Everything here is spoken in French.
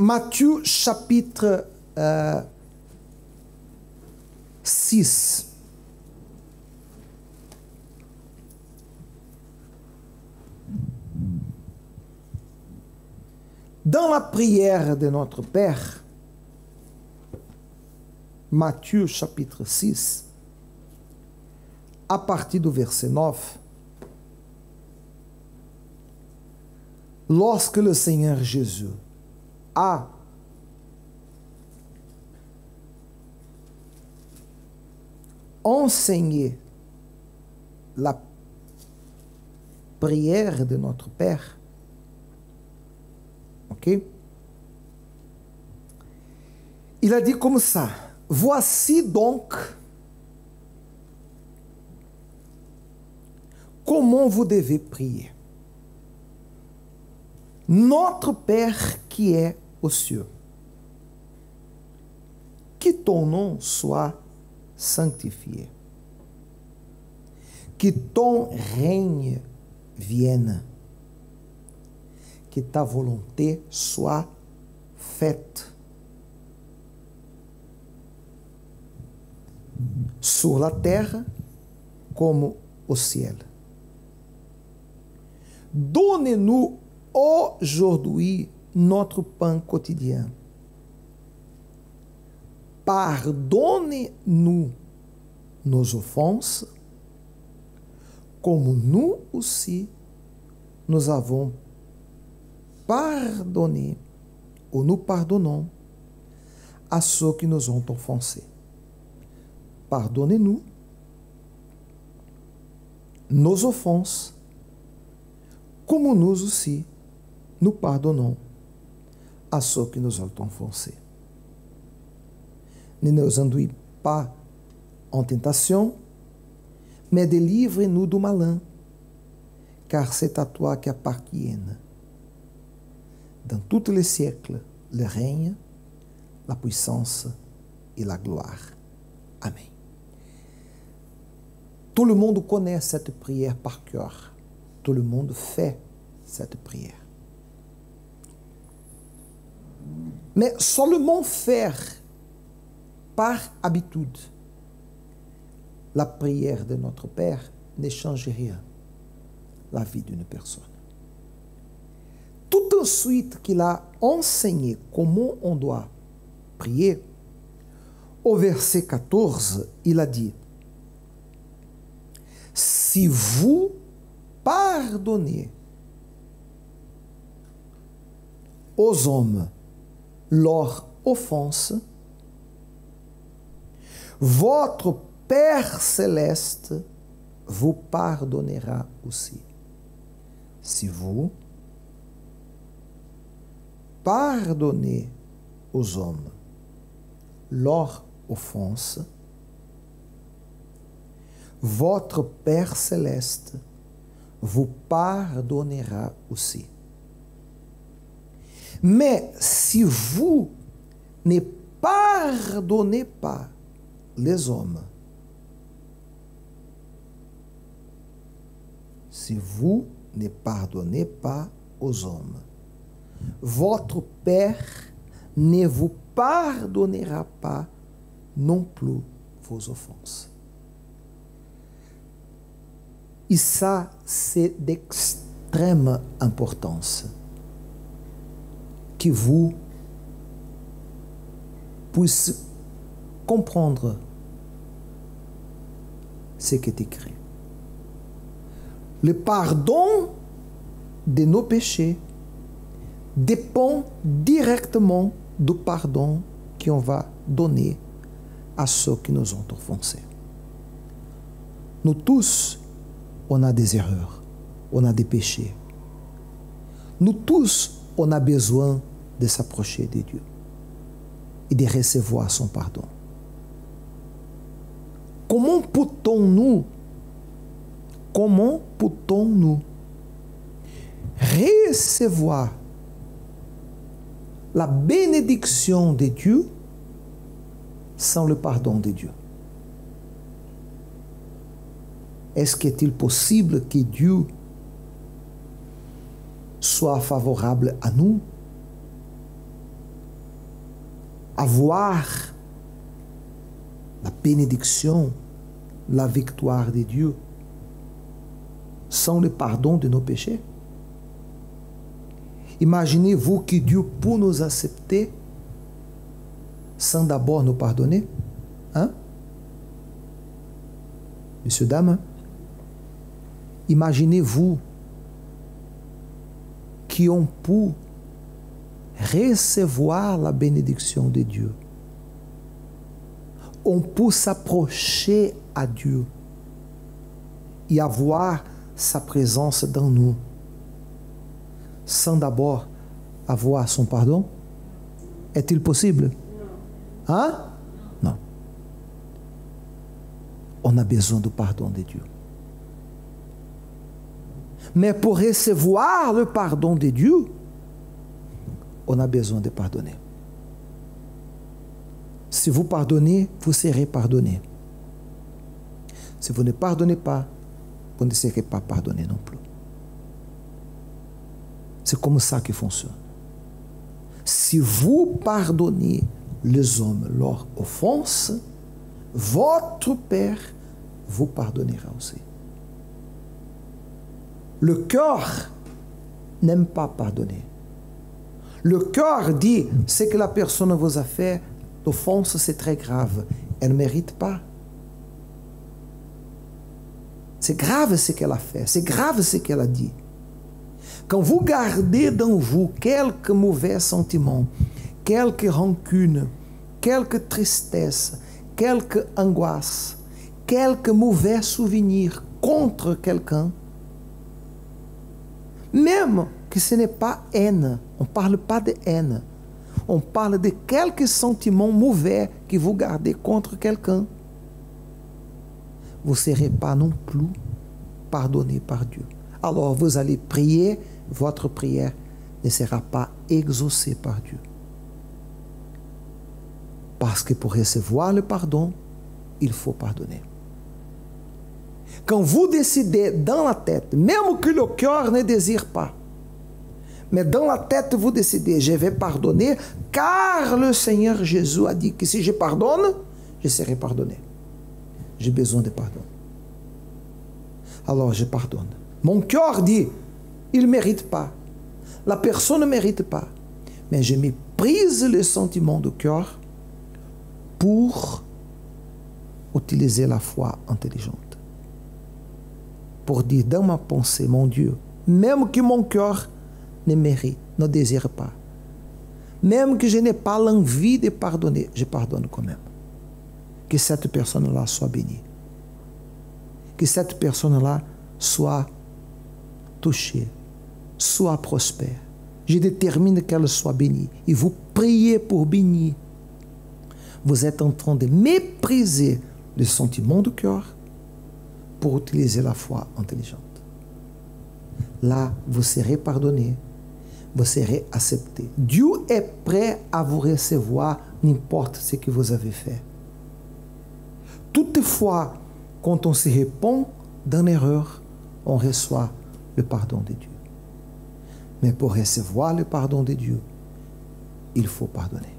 Matthieu chapitre 6. Dans la prière de notre Père, Matthieu chapitre 6, à partir du verset 9, lorsque le Seigneur Jésus a enseigné la prière de notre Père, ok? Il a dit comme ça: voici donc comment vous devez prier. Notre Père qui est aux cieux, que ton nom soit sanctifié, que ton règne vienne, que ta volonté soit faite sur la terre comme au ciel. Donne-nous aujourd'hui notre pain quotidien. Pardonne-nous nos offenses, comme nous aussi nous avons pardonné ou nous pardonnons à ceux qui nous ont offensés. Pardonnez-nous nos offenses, comme nous aussi nous pardonnons à ceux qui nous ont offensés. Ne nous induis pas en tentation, mais délivre-nous du malin, car c'est à toi qu'appartiennent, dans tous les siècles, le règne, la puissance et la gloire. Amen. Tout le monde connaît cette prière par cœur. Tout le monde fait cette prière. Mais seulement faire par habitude la prière de notre Père ne change rien la vie d'une personne. Tout ensuite qu'il a enseigné comment on doit prier, au verset 14, il a dit: si vous pardonnez aux hommes leurs offenses, votre Père céleste vous pardonnera aussi. Si vous pardonnez aux hommes leurs offenses, votre Père céleste vous pardonnera aussi. Mais si vous ne pardonnez pas les hommes, si vous ne pardonnez pas aux hommes, votre Père ne vous pardonnera pas non plus vos offenses. Et ça, c'est d'extrême importance que vous puissiez comprendre ce qui est écrit. Le pardon de nos péchés dépend directement du pardon qu'on va donner à ceux qui nous ont offensés. Nous tous, on a des erreurs, on a des péchés. Nous tous, on a besoin de s'approcher de Dieu et de recevoir son pardon. Comment peut-on-nous recevoir la bénédiction de Dieu sans le pardon de Dieu? Est-ce qu'il est possible que Dieu soit favorable à nous avoir la bénédiction, la victoire de Dieu sans le pardon de nos péchés? Imaginez-vous que Dieu peut nous accepter sans d'abord nous pardonner? Hein? Messieurs, dames, imaginez-vous qu'on peut recevoir la bénédiction de Dieu. On peut s'approcher à Dieu et avoir sa présence dans nous sans d'abord avoir son pardon? Est-il possible? Hein? Non. On a besoin du pardon de Dieu. Mais pour recevoir le pardon de Dieu, on a besoin de pardonner. Si vous pardonnez, vous serez pardonné. Si vous ne pardonnez pas, vous ne serez pas pardonné non plus. C'est comme ça que fonctionne. Si vous pardonnez les hommes leur offense, votre Père vous pardonnera aussi. Le cœur n'aime pas pardonner. Le cœur dit, ce que la personne vous a fait, l'offense c'est très grave. Elle ne mérite pas. C'est grave ce qu'elle a fait. C'est grave ce qu'elle a dit. Quand vous gardez dans vous quelques mauvais sentiments, quelques rancunes, quelques tristesses, quelques angoisses, quelques mauvais souvenirs contre quelqu'un, même que ce n'est pas haine, on ne parle pas de haine, on parle de quelques sentiments mauvais que vous gardez contre quelqu'un, vous ne serez pas non plus pardonné par Dieu. Alors vous allez prier, votre prière ne sera pas exaucée par Dieu. Parce que pour recevoir le pardon, il faut pardonner. Quand vous décidez dans la tête, même que le cœur ne désire pas, mais dans la tête vous décidez, je vais pardonner, car le Seigneur Jésus a dit que si je pardonne, je serai pardonné. J'ai besoin de pardon. Alors je pardonne. Mon cœur dit, il ne mérite pas. La personne ne mérite pas. Mais je méprise le sentiment du cœur pour utiliser la foi intelligente. Pour dire dans ma pensée, mon Dieu, même que mon cœur ne mérite, ne désire pas, même que je n'ai pas l'envie de pardonner, je pardonne quand même. Que cette personne-là soit bénie. Que cette personne-là soit touchée, soit prospère. Je détermine qu'elle soit bénie. Et vous priez pour bénir. Vous êtes en train de mépriser le sentiment du cœur pour utiliser la foi intelligente. Là, vous serez pardonné, vous serez accepté. Dieu est prêt à vous recevoir n'importe ce que vous avez fait. Toutefois, quand on se répand d'une erreur, on reçoit le pardon de Dieu. Mais pour recevoir le pardon de Dieu, il faut pardonner.